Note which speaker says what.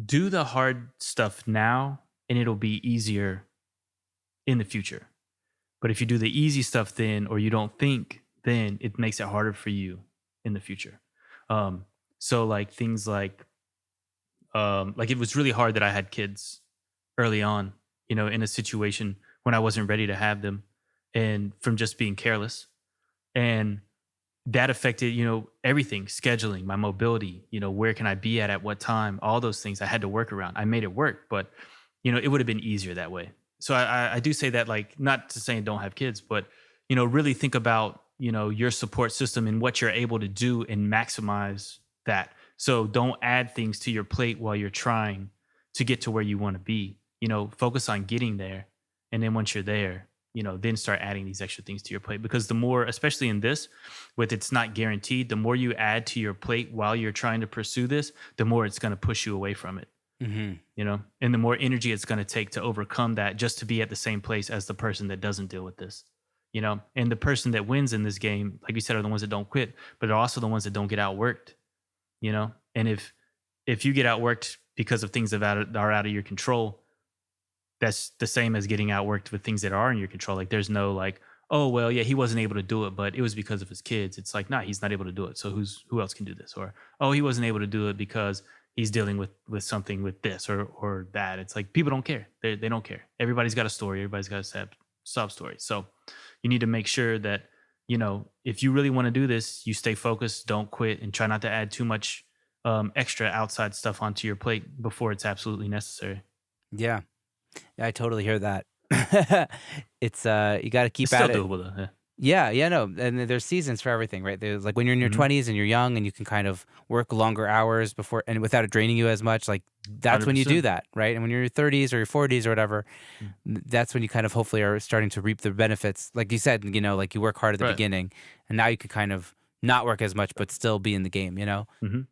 Speaker 1: do the hard stuff now and it'll be easier in the future. But if you do the easy stuff then, or you don't think, then it makes it harder for you in the future. Um, so like things like it was really hard that I had kids early on, in a situation when I wasn't ready to have them and from just being careless. And that affected, everything, scheduling, my mobility, where can I be at what time, all those things I had to work around. I made it work, but it would have been easier that way. So I do say that, like, not to say don't have kids, but really think about, your support system and what you're able to do and maximize that. So don't add things to your plate while you're trying to get to where you want to be. Focus on getting there. And then once you're there, then start adding these extra things to your plate. Because the more, especially in this, with it's not guaranteed, the more you add to your plate while you're trying to pursue this, the more it's going to push you away from it.
Speaker 2: Hmm.
Speaker 1: And the more energy it's going to take to overcome that, just to be at the same place as the person that doesn't deal with this. And the person that wins in this game, like you said, are the ones that don't quit, but they're also the ones that don't get outworked. And if you get outworked because of things that are out of your control, that's the same as getting outworked with things that are in your control. Like there's no like, oh well, yeah, he wasn't able to do it, but it was because of his kids. It's like, nah, he's not able to do it. So who else can do this? Or, oh, he wasn't able to do it because he's dealing with something with this or that. It's like people don't care. They don't care. Everybody's got a story. Everybody's got a sad sob story. So you need to make sure that, if you really want to do this, you stay focused, don't quit, and try not to add too much extra outside stuff onto your plate before it's absolutely necessary.
Speaker 2: Yeah. Yeah, I totally hear that. It's you got to keep
Speaker 1: It's still
Speaker 2: at it.
Speaker 1: doable though. Yeah.
Speaker 2: Yeah, yeah, no, and there's seasons for everything, right? There's like when you're in your
Speaker 1: Hmm.
Speaker 2: 20s and you're young and you can kind of work longer hours before and without it draining you as much, like that's when you do
Speaker 1: 100%.
Speaker 2: that, right? And when you're in your 30s or your 40s or whatever, that's when you kind of hopefully are starting to reap the benefits. Like you said, like you work hard at the
Speaker 1: Right.
Speaker 2: beginning and now you can kind of not work as much but still be in the game, you know?
Speaker 1: Mhm.